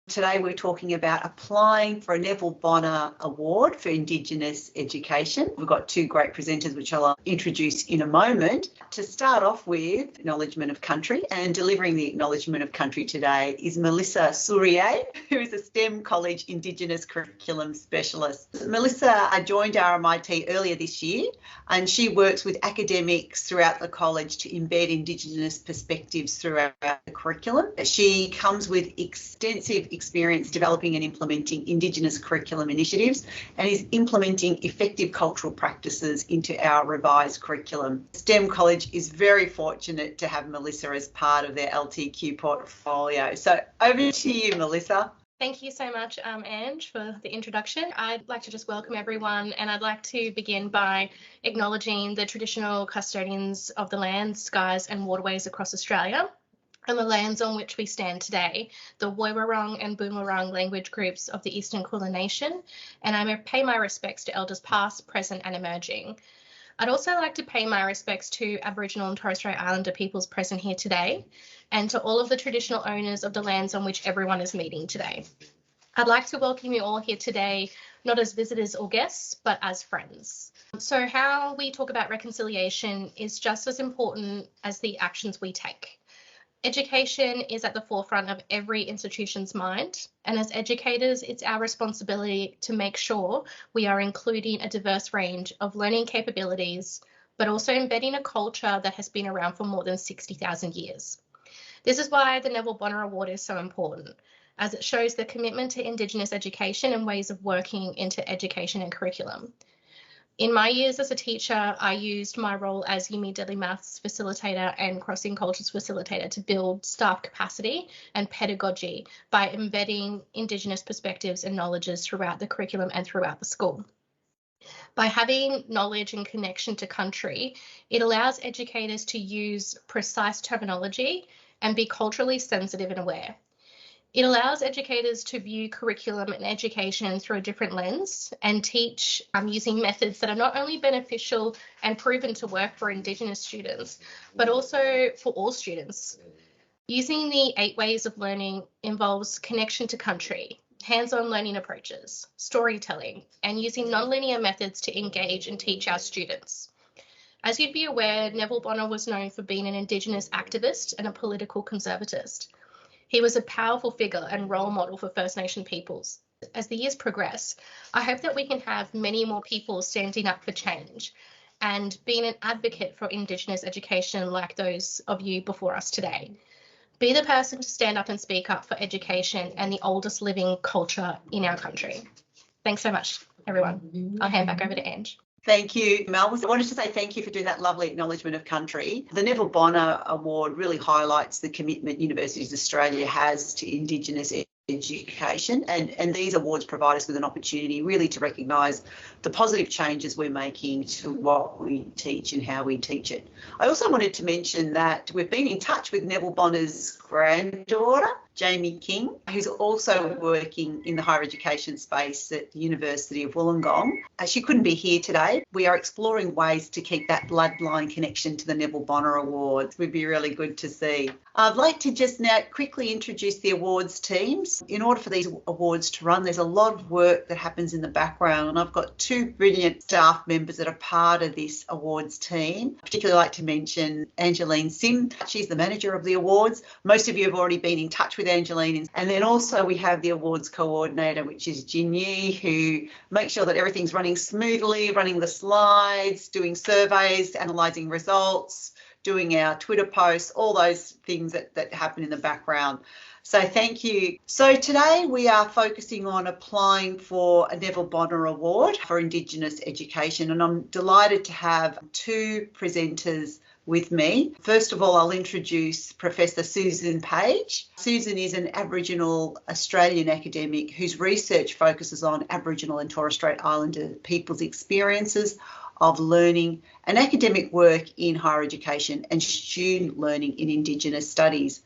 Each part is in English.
Today we're talking about applying for a Neville Bonner Award for Indigenous Education. We've got two great presenters which I'll introduce in a moment. To start off with, Acknowledgement of Country, and delivering the Acknowledgement of Country today is Melissa Sourier, who is a STEM College Indigenous Curriculum Specialist. Melissa joined RMIT earlier this year, and she works with academics throughout the college to embed Indigenous perspectives throughout the curriculum. She comes with extensive experience developing and implementing Indigenous curriculum initiatives and is implementing effective cultural practices into our revised curriculum. STEM College is very fortunate to have Melissa as part of their LTQ portfolio. So over to you, Melissa. Thank you so much, Ange, for the introduction. I'd like to just welcome everyone, and I'd like to begin by acknowledging the traditional custodians of the lands, skies and waterways across Australia and the lands on which we stand today, the Woiwurrung and Boonwurrung language groups of the Eastern Kulin Nation, and I pay my respects to elders past, present and emerging. I'd also like to pay my respects to Aboriginal and Torres Strait Islander peoples present here today, and to all of the traditional owners of the lands on which everyone is meeting today. I'd like to welcome you all here today, not as visitors or guests, but as friends. So how we talk about reconciliation is just as important as the actions we take. Education is at the forefront of every institution's mind, and as educators, it's our responsibility to make sure we are including a diverse range of learning capabilities, but also embedding a culture that has been around for more than 60,000 years. This is why the Neville Bonner Award is so important, as it shows the commitment to Indigenous education and ways of working into education and curriculum. In my years as a teacher, I used my role as Yimi Deadly Maths facilitator and Crossing Cultures facilitator to build staff capacity and pedagogy by embedding Indigenous perspectives and knowledges throughout the curriculum and throughout the school. By having knowledge and connection to country, it allows educators to use precise terminology and be culturally sensitive and aware. It allows educators to view curriculum and education through a different lens and teach using methods that are not only beneficial and proven to work for Indigenous students, but also for all students. Using the 8 ways of learning involves connection to country, hands-on learning approaches, storytelling, and using non-linear methods to engage and teach our students. As you'd be aware, Neville Bonner was known for being an Indigenous activist and a political conservatist. He was a powerful figure and role model for First Nation peoples. As the years progress, I hope that we can have many more people standing up for change and being an advocate for Indigenous education like those of you before us today. Be the person to stand up and speak up for education and the oldest living culture in our country. Thanks so much, everyone. I'll hand back over to Ange. Thank you, Mel. I wanted to say thank you for doing that lovely Acknowledgement of Country. The Neville Bonner Award really highlights the commitment Universities Australia has to Indigenous education, and these awards provide us with an opportunity really to recognise the positive changes we're making to what we teach and how we teach it. I also wanted to mention that we've been in touch with Neville Bonner's granddaughter, Jamie King, who's also working in the higher education space at the University of Wollongong. She couldn't be here today. We are exploring ways to keep that bloodline connection to the Neville Bonner Awards. It would be really good to see. I'd like to just now quickly introduce the awards teams. In order for these awards to run, there's a lot of work that happens in the background, and I've got 2 brilliant staff members that are part of this awards team. I'd particularly like to mention Angeline Sim. She's the manager of the awards. Most of you have already been in touch with Angeline. And then also we have the awards coordinator, which is Jin Yi, who makes sure that everything's running smoothly, running the slides, doing surveys, analysing results, doing our Twitter posts, all those things that happen in the background. So thank you. So today we are focusing on applying for a Neville Bonner Award for Indigenous education, and I'm delighted to have 2 presenters with me. First of all, I'll introduce Professor Susan Page. Susan is an Aboriginal Australian academic whose research focuses on Aboriginal and Torres Strait Islander people's experiences of learning and academic work in higher education and student learning in Indigenous studies.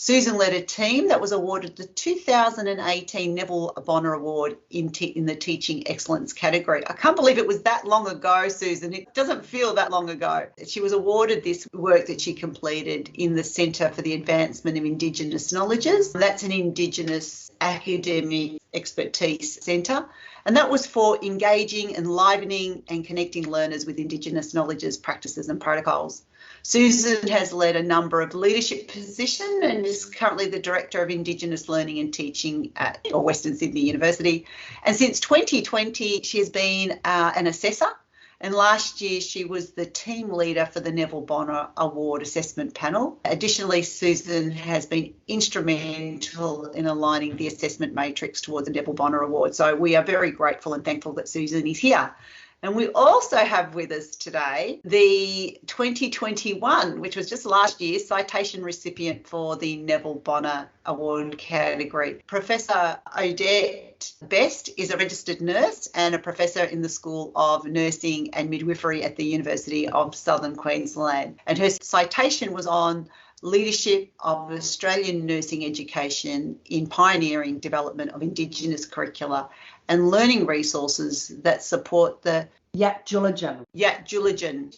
Susan led a team that was awarded the 2018 Neville Bonner Award in the Teaching Excellence category. I can't believe it was that long ago, Susan. It doesn't feel that long ago. She was awarded this work that she completed in the Centre for the Advancement of Indigenous Knowledges. That's an Indigenous academic expertise centre. And that was for engaging, enlivening and connecting learners with Indigenous knowledges, practices and protocols. Susan has led a number of leadership positions and is currently the Director of Indigenous Learning and Teaching at Western Sydney University. And since 2020, she has been an assessor. And last year, she was the team leader for the Neville Bonner Award Assessment Panel. Additionally, Susan has been instrumental in aligning the assessment matrix towards the Neville Bonner Award. So we are very grateful and thankful that Susan is here. And we also have with us today the 2021, which was just last year, citation recipient for the Neville Bonner Award category. Professor Odette Best is a registered nurse and a professor in the School of Nursing and Midwifery at the University of Southern Queensland. And her citation was on leadership of Australian nursing education in pioneering development of Indigenous curricula and learning resources that support the Yatjulajan.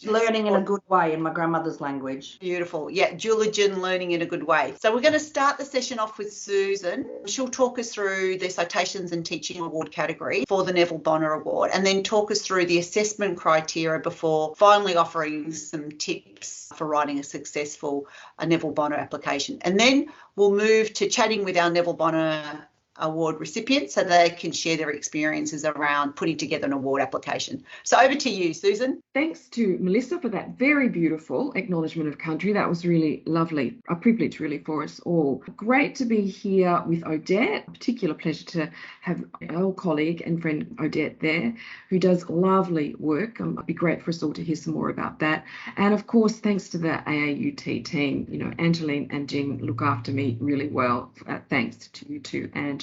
Learning in a good way in my grandmother's language. Beautiful. Yatjulajan, learning in a good way. So we're going to start the session off with Susan. She'll talk us through the Citations and Teaching Award category for the Neville Bonner Award and then talk us through the assessment criteria before finally offering some tips for writing a successful Neville Bonner application. And then we'll move to chatting with our Neville Bonner Award recipients so they can share their experiences around putting together an award application. So over to you, Susan. Thanks to Melissa for that very beautiful Acknowledgement of Country. That was really lovely, a privilege really for us all. Great to be here with Odette. A particular pleasure to have our old colleague and friend Odette there, who does lovely work. It'd be great for us all to hear some more about that. And of course, thanks to the AAUT team, Angeline and Jean look after me really well. Thanks to you too. And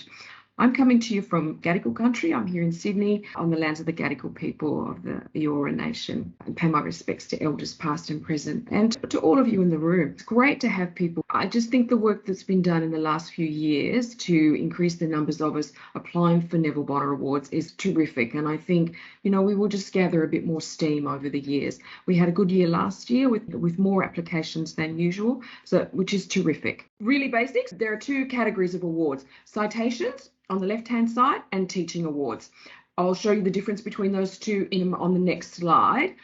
I'm coming to you from Gadigal country. I'm here in Sydney on the lands of the Gadigal people of the Eora Nation. I pay my respects to elders past and present and to all of you in the room. It's great to have people. I just think the work that's been done in the last few years to increase the numbers of us applying for Neville Bonner Awards is terrific. And I think, we will just gather a bit more steam over the years. We had a good year last year with more applications than usual, which is terrific. Really basics. There are two categories of awards: citations on the left-hand side and teaching awards. I'll show you the difference between those two on the next slide.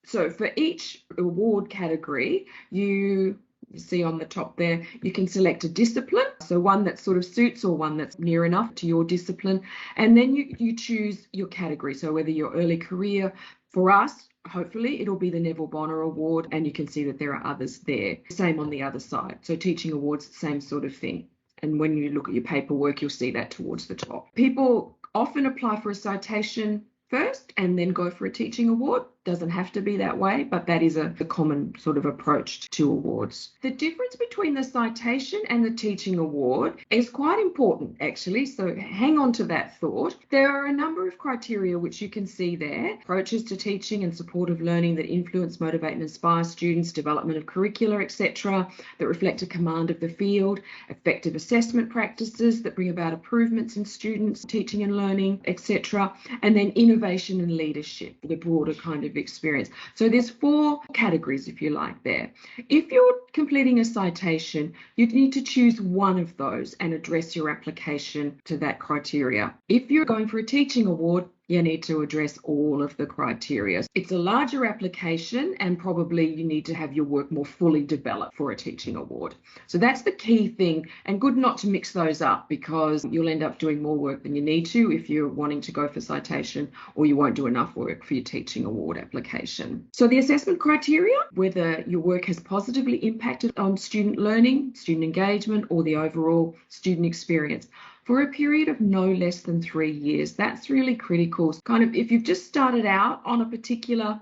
So for each award category, you see on the top there, you can select a discipline, so one that sort of suits or one that's near enough to your discipline, and then you choose your category. So whether your early career, for us, hopefully it'll be the Neville Bonner Award, and you can see that there are others there. Same on the other side. So teaching awards, same sort of thing. And when you look at your paperwork, you'll see that towards the top. People often apply for a citation first and then go for a teaching award. Doesn't have to be that way, but that is a common sort of approach to awards. The difference between the citation and the teaching award is quite important, actually, so hang on to that thought. There are a number of criteria which you can see there: approaches to teaching and supportive learning that influence, motivate and inspire students, development of curricula, etc., that reflect a command of the field, effective assessment practices that bring about improvements in students' teaching and learning, etc., and then innovation and leadership, the broader kind of experience. So there's four categories, if you like, there. If you're completing a citation, you need to choose one of those and address your application to that criteria. If you're going for a teaching award, you need to address all of the criteria. It's a larger application and probably you need to have your work more fully developed for a teaching award. So that's the key thing, and good not to mix those up because you'll end up doing more work than you need to if you're wanting to go for citation, or you won't do enough work for your teaching award application. So the assessment criteria, whether your work has positively impacted on student learning, student engagement, or the overall student experience, for a period of no less than 3 years. That's really critical. Kind of if you've just started out on a particular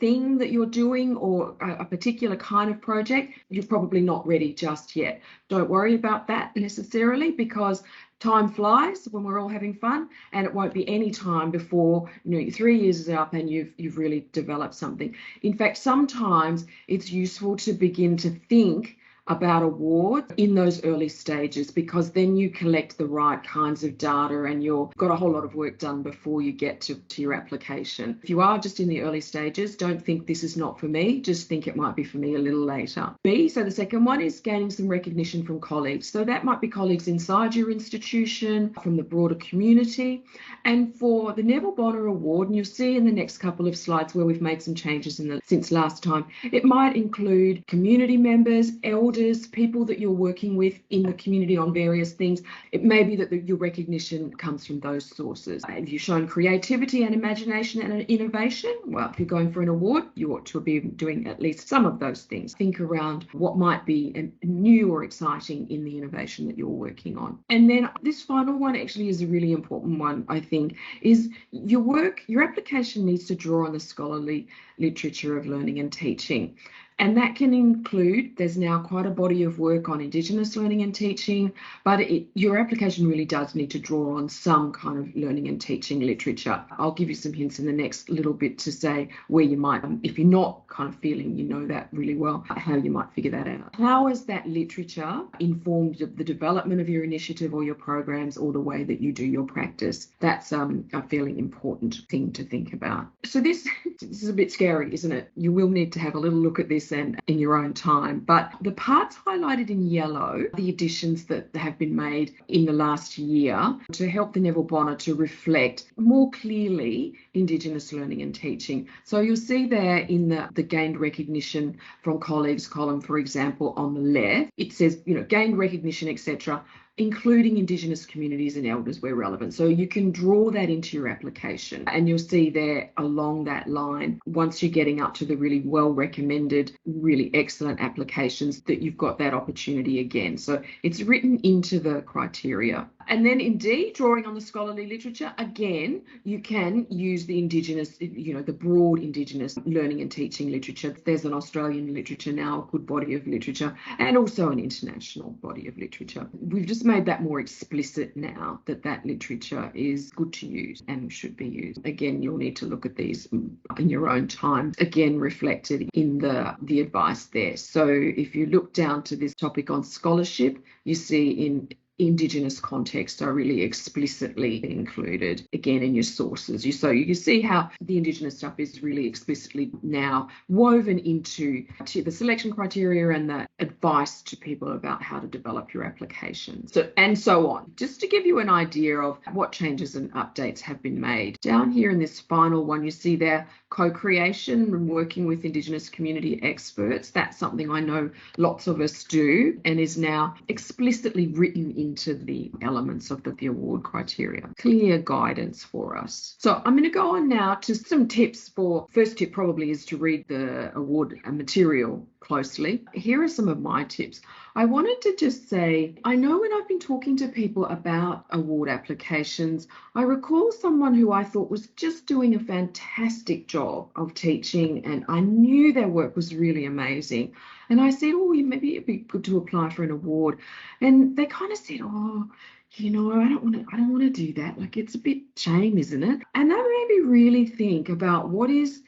thing that you're doing or a particular kind of project, you're probably not ready just yet. Don't worry about that necessarily, because time flies when we're all having fun, and it won't be any time before 3 years is up and you've really developed something. In fact, sometimes it's useful to begin to think about awards in those early stages, because then you collect the right kinds of data and you've got a whole lot of work done before you get to your application. If you are just in the early stages, don't think this is not for me, just think it might be for me a little later. So the second one is gaining some recognition from colleagues. So that might be colleagues inside your institution, from the broader community. And for the Neville Bonner Award, and you'll see in the next couple of slides where we've made some changes since last time, it might include community members, elders, people that you're working with in the community on various things. It may be that your recognition comes from those sources. Have you shown creativity and imagination and innovation? Well, if you're going for an award, you ought to be doing at least some of those things. Think around what might be new or exciting in the innovation that you're working on. And then this final one actually is a really important one, I think, is your application needs to draw on the scholarly literature of learning and teaching. And that can include, there's now quite a body of work on Indigenous learning and teaching, but your application really does need to draw on some kind of learning and teaching literature. I'll give you some hints in the next little bit to say where you might, if you're not kind of feeling you know that really well, how you might figure that out. How has that literature informed the development of your initiative or your programs or the way that you do your practice? That's a fairly important thing to think about. So this is a bit scary, isn't it? You will need to have a little look at this and in your own time. But the parts highlighted in yellow, the additions that have been made in the last year to help the Neville Bonner to reflect more clearly Indigenous learning and teaching. So you'll see there in the gained recognition from colleagues column, for example, on the left, it says, gained recognition, etc., including Indigenous communities and elders where relevant. So you can draw that into your application, and you'll see there along that line, once you're getting up to the really well recommended, really excellent applications, that you've got that opportunity again. So it's written into the criteria. And then in D, drawing on the scholarly literature, again, you can use the Indigenous, the broad Indigenous learning and teaching literature. There's an Australian literature now, a good body of literature, and also an international body of literature. We've just made that more explicit now, that literature is good to use and should be used. Again, you'll need to look at these in your own time, again reflected in the advice there. So if you look down to this topic on scholarship, you see in Indigenous context are really explicitly included again in your sources. So you can see how the Indigenous stuff is really explicitly now woven into the selection criteria and the advice to people about how to develop your application. And so on. Just to give you an idea of what changes and updates have been made. Down here in this final one, you see there co-creation and working with Indigenous community experts. That's something I know lots of us do and is now explicitly written into the elements of the award criteria. Clear guidance for us. So I'm going to go on now to some tips for, first tip probably is to read the award material closely. Here are some of my tips. I wanted to just say, I know when I've been talking to people about award applications, I recall someone who I thought was just doing a fantastic job of teaching, and I knew their work was really amazing. And I said, maybe it'd be good to apply for an award. And they kind of said, I don't want to do that. Like, it's a bit shame, isn't it? And that made me really think about what is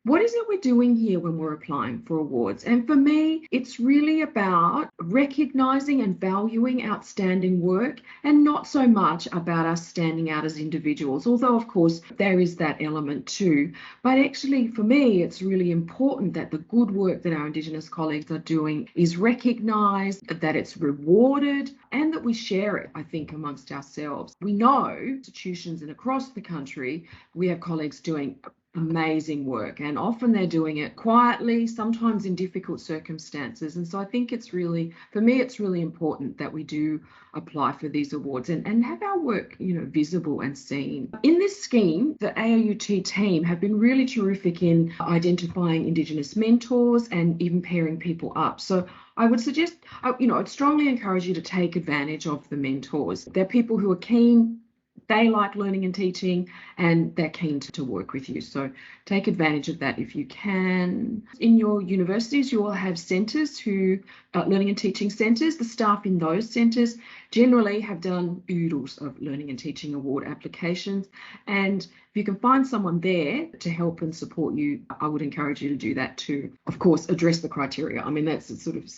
it we're doing here when we're applying for awards? And for me, it's really about recognising and valuing outstanding work, and not so much about us standing out as individuals, although of course there is that element too. But actually for me, it's really important that the good work that our Indigenous colleagues are doing is recognised, that it's rewarded, and that we share it, I think, amongst ourselves. We know institutions and across the country, we have colleagues doing amazing work, and often they're doing it quietly, sometimes in difficult circumstances. And so I think it's really important that we do apply for these awards and have our work, visible and seen. In this scheme, the AAUT team have been really terrific in identifying Indigenous mentors and even pairing people up. So I would suggest, I'd strongly encourage you to take advantage of the mentors. They're people who are keen, they like learning and teaching, and they're keen to work with you. So take advantage of that if you can. In your universities, you will have centres learning and teaching centres. The staff in those centres generally have done oodles of learning and teaching award applications, and If you can find someone there to help and support you, I would encourage you to do that too. Of course, address the criteria. I mean, that's sort of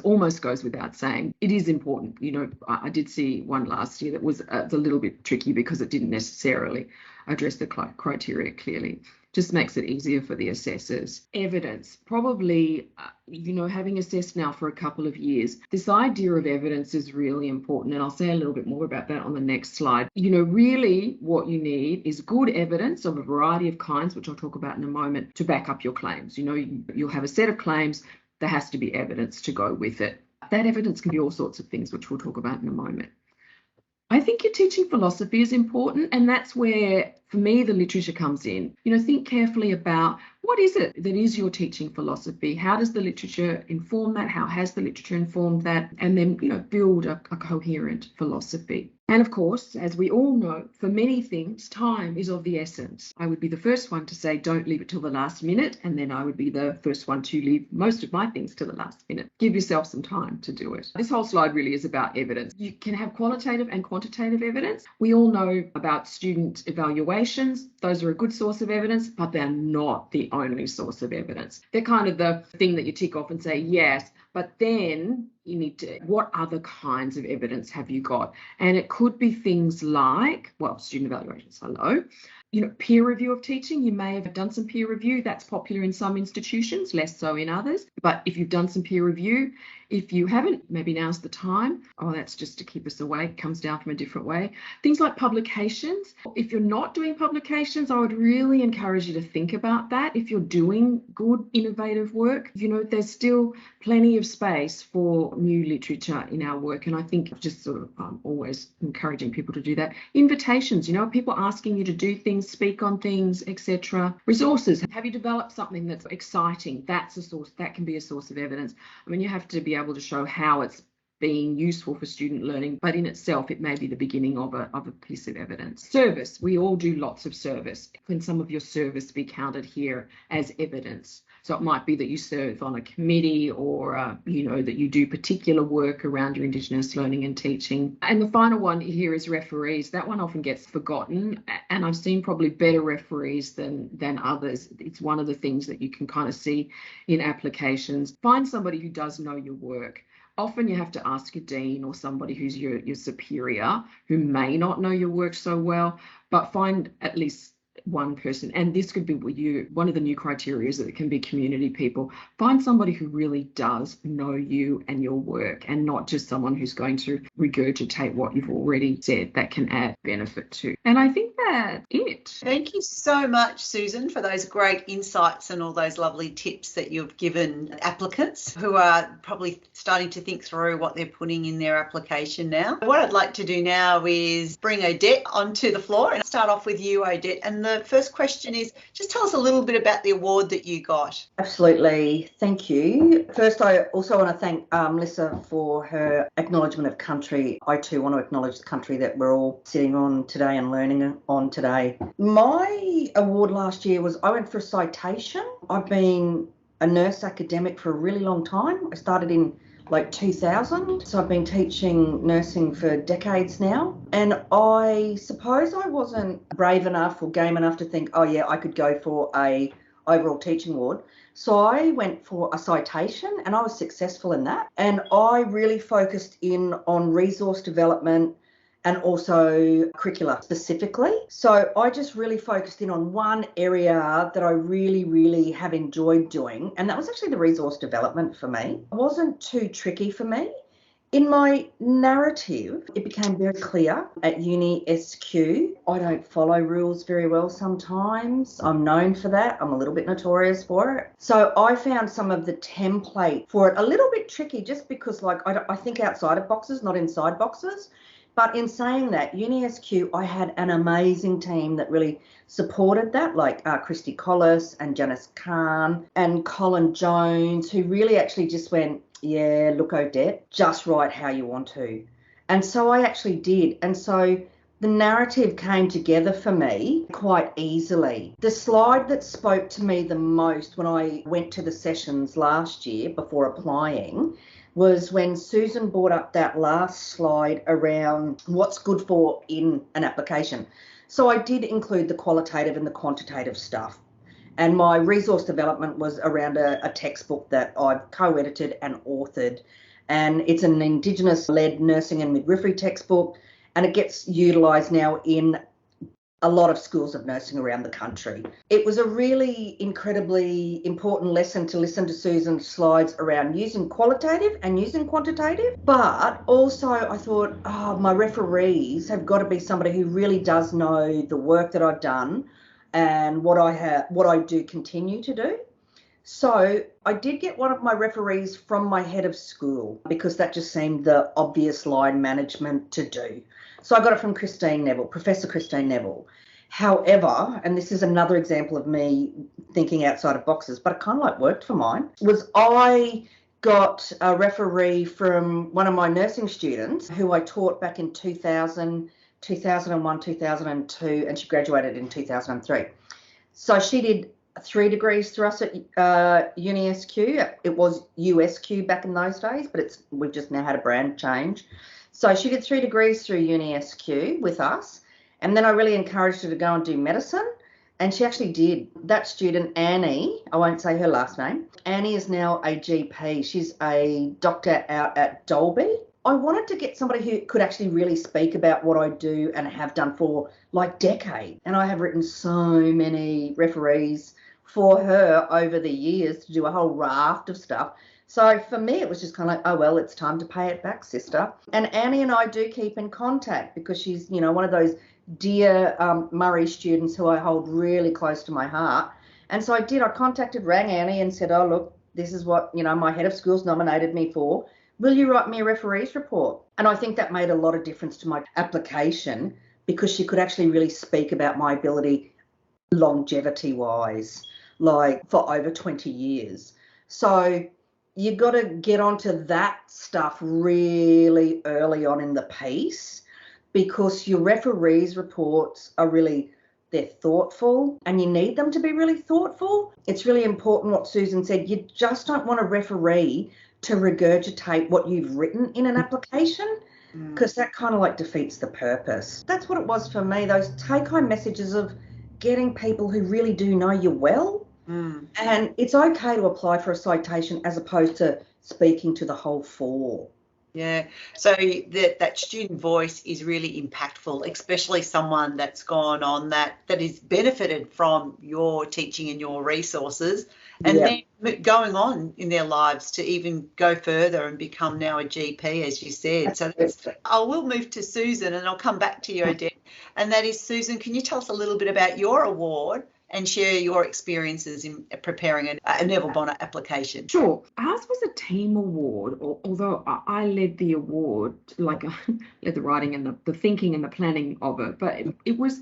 almost goes without saying. It is important. You know, I did see one last year that was a little bit tricky because it didn't necessarily address the criteria clearly. Just makes it easier for the assessors. Evidence, probably, having assessed now for a couple of years, this idea of evidence is really important. And I'll say a little bit more about that on the next slide. Really what you need is good evidence of a variety of kinds, which I'll talk about in a moment, to back up your claims. You'll have a set of claims. There has to be evidence to go with it. That evidence can be all sorts of things, which we'll talk about in a moment. I think your teaching philosophy is important, and that's where, for me, the literature comes in. Think carefully about what is it that is your teaching philosophy? How does the literature inform that? How has the literature informed that? And then, build a coherent philosophy. And of course, as we all know, for many things, time is of the essence. I would be the first one to say, don't leave it till the last minute. And then I would be the first one to leave most of my things to the last minute. Give yourself some time to do it. This whole slide really is about evidence. You can have qualitative and quantitative evidence. We all know about student evaluations. Those are a good source of evidence, but they're not the only source of evidence. They're kind of the thing that you tick off and say, yes, but then you need to, what other kinds of evidence have you got? And it could be things like, student evaluations, peer review of teaching. You may have done some peer review. That's popular in some institutions, less so in others. But if you've done some peer review, if you haven't, maybe now's the time. That's just to keep us awake. Comes down from a different way. Things like publications. If you're not doing publications, I would really encourage you to think about that. If you're doing good, innovative work, there's still plenty of space for new literature in our work. And I think just sort of always encouraging people to do that. Invitations, people asking you to do things, speak on things, etc. Resources. Have you developed something that's exciting? That's a source. That can be a source of evidence. I mean, you have to be able to show how it's being useful for student learning, but in itself, it may be the beginning of a piece of evidence. Service. We all do lots of service. Can some of your service be counted here as evidence? So it might be that you serve on a committee or, that you do particular work around your Indigenous learning and teaching. And the final one here is referees. That one often gets forgotten, and I've seen probably better referees than others. It's one of the things that you can kind of see in applications. Find somebody who does know your work. Often you have to ask your dean or somebody who's your superior who may not know your work so well, but find at least one person. And this could be one of the new criteria is that it can be community people. Find somebody who really does know you and your work, and not just someone who's going to regurgitate what you've already said. That can add benefit too. And I think that's it. Thank you so much, Susan, for those great insights and all those lovely tips that you've given applicants who are probably starting to think through what they're putting in their application now. What I'd like to do now is bring Odette onto the floor, and start off with you, Odette. And the first question is, just tell us a little bit about the award that you got. Absolutely. Thank you. First, I also want to thank Melissa for her acknowledgement of country. I too want to acknowledge the country that we're all sitting on today and learning on today. My award last year was I went for a citation. I've been a nurse academic for a really long time. I started in 2000. So I've been teaching nursing for decades now. And I suppose I wasn't brave enough or game enough to think, I could go for a overall teaching award. So I went for a citation, and I was successful in that. And I really focused in on resource development and also curricula specifically. So I just really focused in on one area that I really, really have enjoyed doing, and that was actually the resource development for me. It wasn't too tricky for me. In my narrative, it became very clear at Uni SQ. I don't follow rules very well sometimes. I'm known for that. I'm a little bit notorious for it. So I found some of the template for it a little bit tricky, just because I think outside of boxes, not inside boxes. But in saying that, Uni SQ, I had an amazing team that really supported that, like Christy Collis and Janice Khan and Colin Jones, who really actually just went, yeah, look, Odette, just write how you want to. And so I actually did. And so the narrative came together for me quite easily. The slide that spoke to me the most when I went to the sessions last year before applying was when Susan brought up that last slide around what's good for in an application. So I did include the qualitative and the quantitative stuff. And my resource development was around a textbook that I've co-edited and authored. And it's an Indigenous-led nursing and midwifery textbook, and it gets utilised now in a lot of schools of nursing around the country. It was a really incredibly important lesson to listen to Susan's slides around using qualitative and using quantitative. But also I thought, my referees have got to be somebody who really does know the work that I've done and what I do continue to do. So I did get one of my referees from my head of school because that just seemed the obvious line management to do. So I got it from Professor Christine Neville. However, and this is another example of me thinking outside of boxes, but it kind of like worked for mine, was I got a referee from one of my nursing students who I taught back in 2000, 2001, 2002, and she graduated in 2003. So she did 3 degrees through us at UniSQ. It was USQ back in those days, but we've just now had a brand change. So she did 3 degrees through UniSQ with us, and then I really encouraged her to go and do medicine, and she actually did. That student, Annie, I won't say her last name, Annie is now a GP. She's a doctor out at Dalby. I wanted to get somebody who could actually really speak about what I do and have done for like decades, and I have written so many referees for her over the years to do a whole raft of stuff. So for me, it was just kind of like, oh, well, it's time to pay it back, sister. And Annie and I do keep in contact because she's, one of those dear Murray students who I hold really close to my heart. And so rang Annie and said, oh, look, this is what, my head of schools nominated me for. Will you write me a referees report? And I think that made a lot of difference to my application because she could actually really speak about my ability longevity-wise, like for over 20 years. So you got to get onto that stuff really early on in the piece because your referees reports are they're thoughtful and you need them to be really thoughtful. It's really important what Susan said. You just don't want a referee to regurgitate what you've written in an application because that kind of like defeats the purpose. That's what it was for me, those take-home messages of getting people who really do know you well. And it's okay to apply for a citation as opposed to speaking to the whole four. Yeah, so that student voice is really impactful, especially someone that's gone on that is benefited from your teaching and your resources, and then going on in their lives to even go further and become now a GP, as you said. So I will move to Susan, and I'll come back to you, Odette. And that is, Susan, can you tell us a little bit about your award and share your experiences in preparing a Neville Bonner application? Sure. Ours was a team award, although I led the award, like I led the writing and the thinking and the planning of it. But it was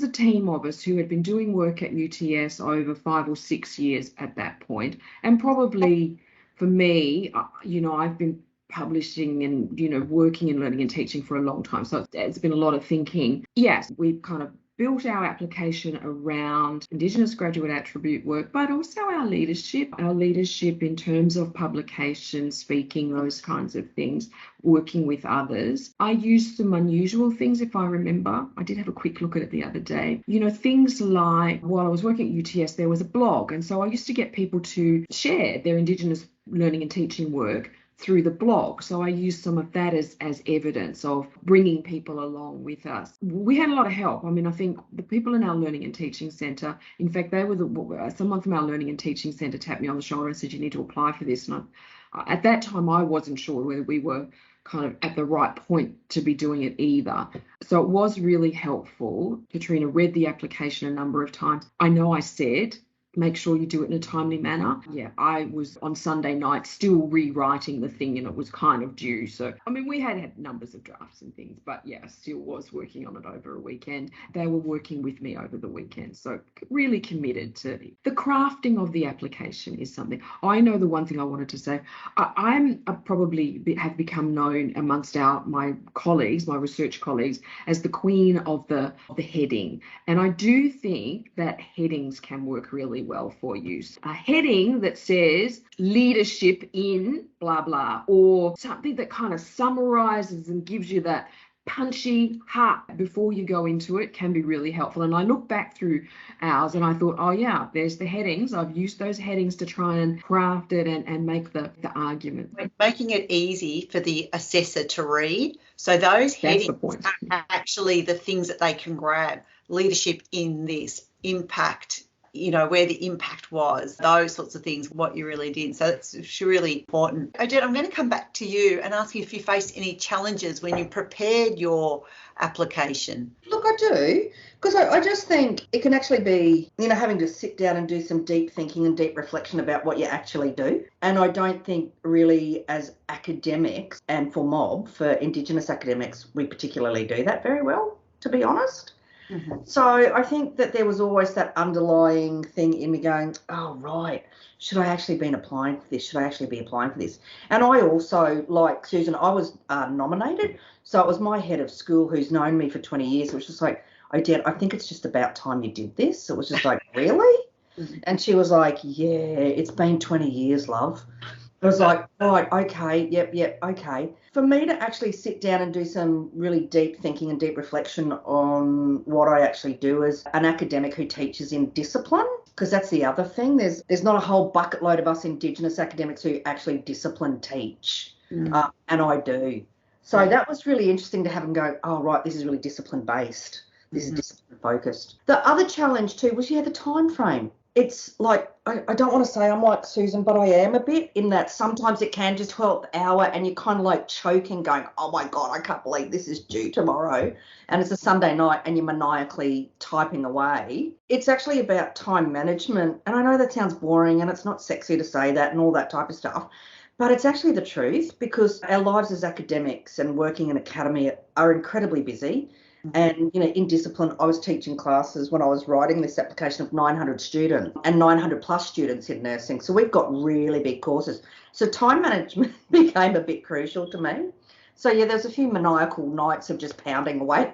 a team of us who had been doing work at UTS over 5 or 6 years at that point. And probably for me, I've been publishing and, working in learning and teaching for a long time. So it's been a lot of thinking. Yes, we've kind of built our application around Indigenous graduate attribute work, but also our leadership in terms of publication, speaking, those kinds of things, working with others. I used some unusual things, if I remember. I did have a quick look at it the other day. Things like, while I was working at UTS, there was a blog, and so I used to get people to share their Indigenous learning and teaching work through the blog. So I used some of that as evidence of bringing people along with us. We had a lot of help. I mean, I think the people in our Learning and Teaching Centre, in fact, they were someone from our Learning and Teaching Centre tapped me on the shoulder and said, you need to apply for this. And at that time, I wasn't sure whether we were kind of at the right point to be doing it either. So it was really helpful. Katrina read the application a number of times. I know I said, make sure you do it in a timely manner. Yeah, I was on Sunday night still rewriting the thing and it was kind of due. So, I mean, we had numbers of drafts and things, but yeah, I still was working on it over a weekend. They were working with me over the weekend. So really committed to the crafting of the application is something. I know the one thing I wanted to say, I probably have become known amongst my colleagues, my research colleagues, as the queen of the heading. And I do think that headings can work really well for you. A heading that says leadership in blah blah, or something that kind of summarizes and gives you that punchy heart before you go into it can be really helpful. And I look back through ours and I thought, oh yeah, there's the headings. I've used those headings to try and craft it and make the argument. Making it easy for the assessor to read. So those headings are actually the things that they can grab. Leadership in this, impact, where the impact was, those sorts of things, what you really did. So it's really important. Odette, I'm going to come back to you and ask you if you faced any challenges when you prepared your application. Look, I do, because I just think it can actually be, having to sit down and do some deep thinking and deep reflection about what you actually do. And I don't think really as academics and for Indigenous academics, we particularly do that very well, to be honest. Mm-hmm. So I think that there was always that underlying thing in me going, oh, right, should I actually been applying for this? Should I actually be applying for this? And I also, like Susan, I was nominated. So it was my head of school who's known me for 20 years. It was just like, Odette, I think it's just about time you did this. It was just like, really? And she was like, yeah, it's been 20 years, love. I was like, right, okay, yep, okay. For me to actually sit down and do some really deep thinking and deep reflection on what I actually do as an academic who teaches in discipline, because that's the other thing. There's not a whole bucket load of us Indigenous academics who actually discipline teach, and I do. So that was really interesting to have them go, oh, right, this is really discipline based. This is discipline focused. The other challenge too was, the time frame. It's like, I don't want to say I'm like Susan, but I am a bit, in that sometimes it can just 12th hour and you're kind of like choking going, oh my God, I can't believe this is due tomorrow. And it's a Sunday night and you're maniacally typing away. It's actually about time management. And I know that sounds boring and it's not sexy to say that and all that type of stuff, but it's actually the truth, because our lives as academics and working in academy are incredibly busy. And, in discipline, I was teaching classes when I was writing this application of 900 students and 900 plus students in nursing. So we've got really big courses. So time management became a bit crucial to me. So, there's a few maniacal nights of just pounding away,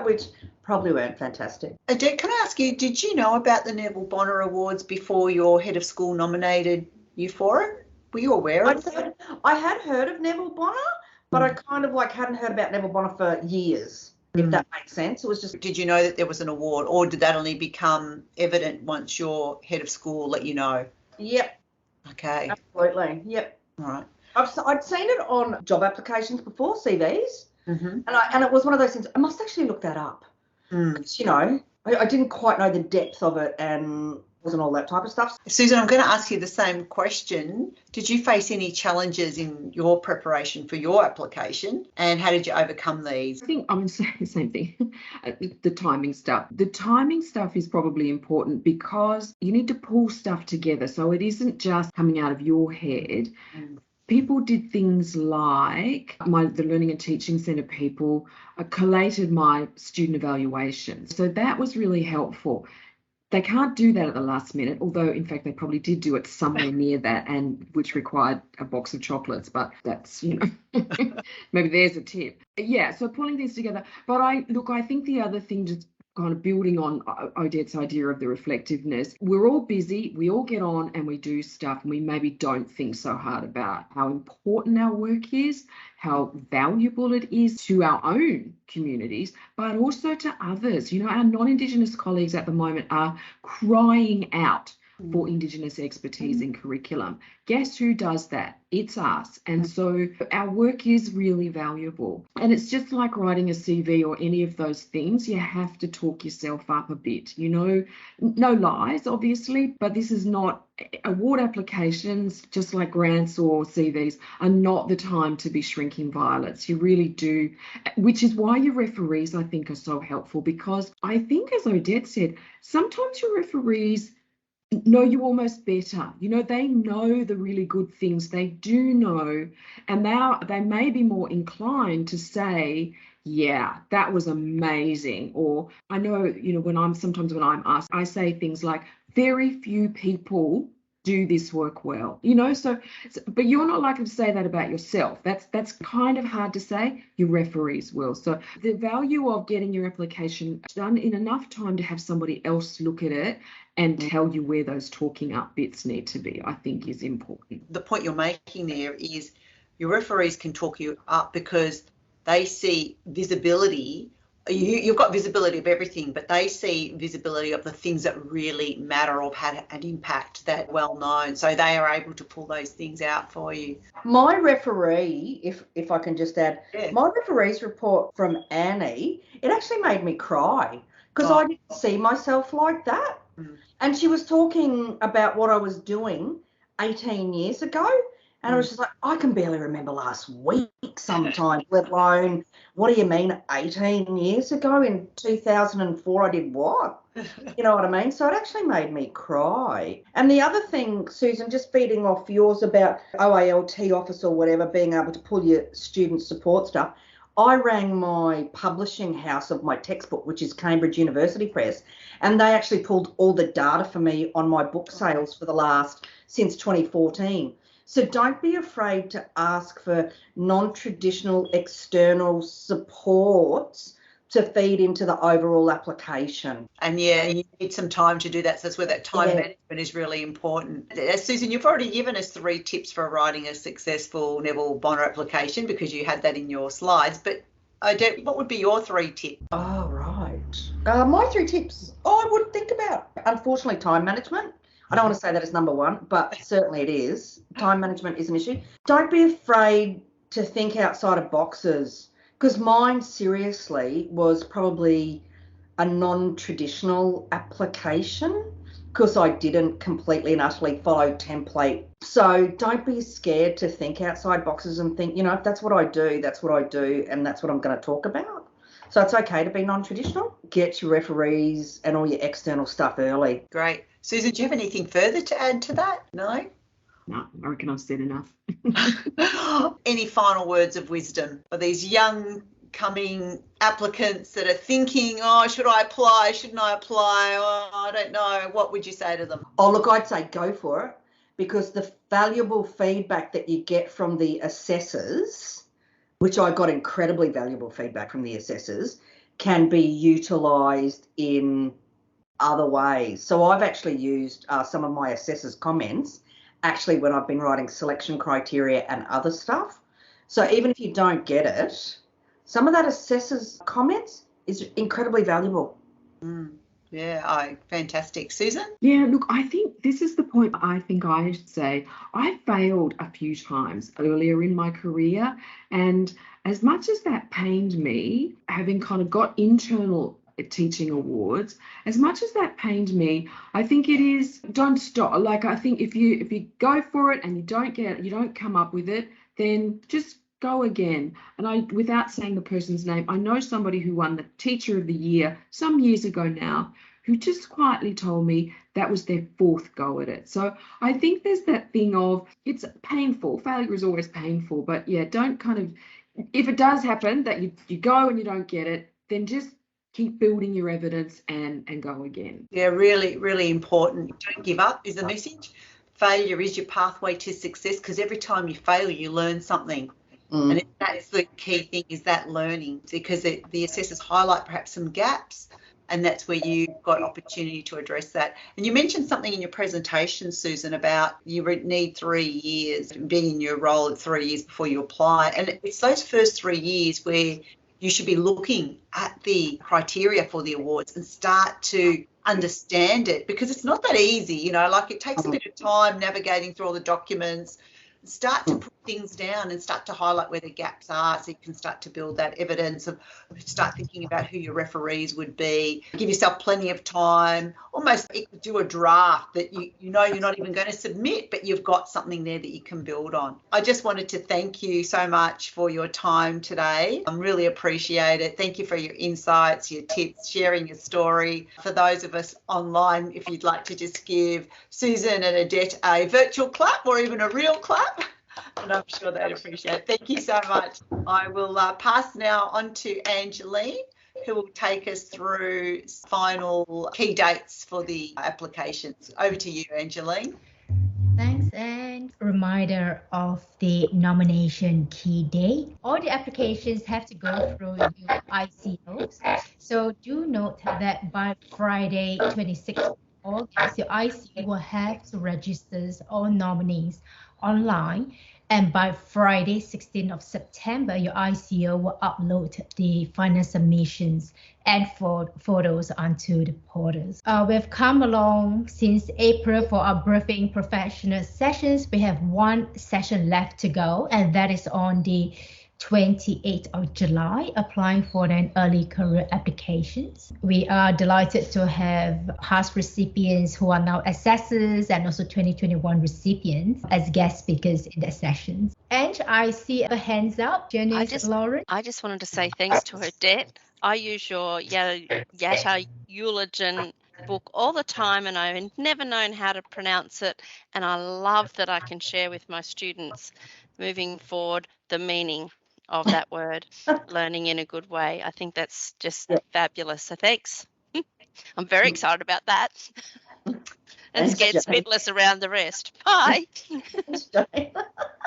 which probably weren't fantastic. Odette, can I ask you, did you know about the Neville Bonner Awards before your head of school nominated you for it? Were you aware of it? I had heard of Neville Bonner, but I kind of hadn't heard about Neville Bonner for years. If that makes sense. It was just. Did you know that there was an award, or did that only become evident once your head of school let you know? Yep. Okay. Absolutely. Yep. All right. I'd seen it on job applications before, CVs, and it was one of those things. I must actually look that up. I didn't quite know the depth of it and wasn't all that type of stuff. Susan, I'm going to ask you the same question. Did you face any challenges in your preparation for your application, and how did you overcome these? I think I'm going to say the same thing. The timing stuff. The timing stuff is probably important because you need to pull stuff together. So it isn't just coming out of your head. People did things like the Learning and Teaching Centre people collated my student evaluation. So that was really helpful. They can't do that at the last minute, although, in fact, they probably did do it somewhere near that, and which required a box of chocolates. But that's, maybe there's a tip. Yeah, so pulling these together. But I think the other thing, just kind of building on Odette's idea of the reflectiveness, we're all busy, we all get on and we do stuff, and we maybe don't think so hard about how important our work is, how valuable it is to our own communities, but also to others. Our non-Indigenous colleagues at the moment are crying out for Indigenous expertise in curriculum. Guess who does that? It's us. And so our work is really valuable. And it's just like writing a CV or any of those things. You have to talk yourself up a bit. No lies, obviously, but this is not award applications, just like grants or CVs, are not the time to be shrinking violets. You really do, which is why your referees, I think, are so helpful, because I think, as Odette said, sometimes your referees know you almost better. They know the really good things. They do know, and now they may be more inclined to say, yeah, that was amazing. Or I know, when I'm asked, I say things like, very few people do this work well, but you're not likely to say that about yourself. That's kind of hard to say. Your referees will. So the value of getting your application done in enough time to have somebody else look at it and tell you where those talking up bits need to be, I think, is important. The point you're making there is your referees can talk you up because they see visibility. You've got visibility of everything, but they see visibility of the things that really matter or have had an impact that well known. So they are able to pull those things out for you. My referee, if I can just add, Yeah. my referee's report from Annie, it actually made me cry because I didn't see myself like that. And she was talking about what I was doing 18 years ago. And I was just like, I can barely remember last week sometimes, let alone, what do you mean 18 years ago? In 2004, I did what? You know what I mean? So it actually made me cry. And the other thing, Susan, just feeding off yours about OALT office or whatever, being able to pull your student support stuff, I rang my publishing house of my textbook, which is Cambridge University Press, and they actually pulled all the data for me on my book sales for since 2014. So don't be afraid to ask for non-traditional external supports to feed into the overall application. And you need some time to do that. So that's where that time management is really important. Susan, you've already given us 3 tips for writing a successful Neville Bonner application because you had that in your slides. But Odette, what would be your 3 tips? Oh, right. My 3 tips I would think about. Unfortunately, time management. I don't want to say that as number 1, but certainly it is. Time management is an issue. Don't be afraid to think outside of boxes, because mine seriously was probably a non-traditional application because I didn't completely and utterly follow template. So don't be scared to think outside boxes and think, if that's what I do, that's what I do, and that's what I'm going to talk about. So it's okay to be non-traditional. Get your referees and all your external stuff early. Great. Susan, do you have anything further to add to that? No, I reckon I've said enough. Any final words of wisdom for these young coming applicants that are thinking, should I apply? Shouldn't I apply? I don't know. What would you say to them? Oh, look, I'd say go for it, because the valuable feedback that you get from the assessors, which I got incredibly valuable feedback from the assessors, can be utilised in other ways. So I've actually used some of my assessors' comments actually when I've been writing selection criteria and other stuff. So even if you don't get it, some of that assessors' comments is incredibly valuable. Yeah, fantastic. Susan? Yeah, look, I think this is the point I think I should say. I failed a few times earlier in my career, and as much as that pained me, having kind of got internal teaching awards, as much as that pained me, I think it is, don't stop. Like, I think if you go for it and you don't come up with it, then just go again. And without saying the person's name, I know somebody who won the Teacher of the Year some years ago now, who just quietly told me that was their 4th go at it. So I think there's that thing of, it's painful. Failure is always painful, but yeah, don't kind of, if it does happen that you go and you don't get it, then just keep building your evidence and go again. Yeah, really, really important. Don't give up is the message. Failure is your pathway to success, because every time you fail, you learn something. And that's the key thing, is that learning, because the assessors highlight perhaps some gaps, and that's where you've got opportunity to address that. And you mentioned something in your presentation, Susan, about you need 3 years, being in your role at 3 years before you apply. And it's those first 3 years where you should be looking at the criteria for the awards and start to understand it, because it's not that easy, like it takes a bit of time navigating through all the documents. Start to put things down and start to highlight where the gaps are, so you can start to build that evidence of, start thinking about who your referees would be. Give yourself plenty of time, almost do a draft that you're not even going to submit, but you've got something there that you can build on. I just wanted to thank you so much for your time today. I really appreciate it. Thank you for your insights, your tips, sharing your story. For those of us online, if you'd like to just give Susan and Odette a virtual clap or even a real clap, and I'm sure they'd appreciate it. Thank you so much. I will pass now on to Angeline, who will take us through final key dates for the applications. Over to you, Angeline. Thanks, and reminder of the nomination key date. All the applications have to go through your ICOs. So do note that by Friday, 26th August, your ICO will have to register all nominees online, And by Friday, 16th of September, your ICO will upload the final submissions and photos onto the portals. We've come along since April for our briefing professional sessions. We have one session left to go, and that is on the 28th of July, applying for an early career applications. We are delighted to have past recipients who are now assessors and also 2021 recipients as guest speakers in the sessions. And I see a hands up, Janice, Lauren. I just wanted to say thanks to Odette. I use your Yatta Eulogian book all the time, and I've never known how to pronounce it, and I love that I can share with my students moving forward the meaning of that word, learning in a good way. I think that's just fabulous. So thanks. I'm very excited about that. And scared spitless around the rest. Bye.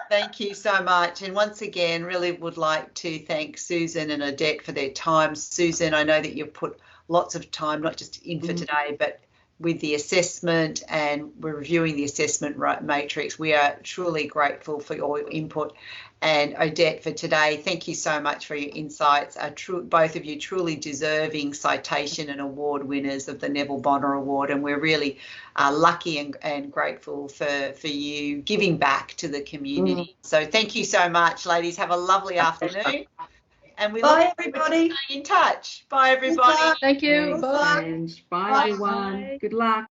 Thank you so much. And once again, really would like to thank Susan and Odette for their time. Susan, I know that you've put lots of time, not just in for today, but with the assessment, and we're reviewing the assessment matrix. We are truly grateful for your input. And Odette, for today, thank you so much for your insights. Both of you truly deserving citation and award winners of the Neville Bonner Award, and we're really lucky and grateful for you giving back to the community. So thank you so much, ladies. Have a lovely afternoon. And we Bye, everybody. Stay in touch. Bye, everybody. Thank you. Bye, everyone. Good luck.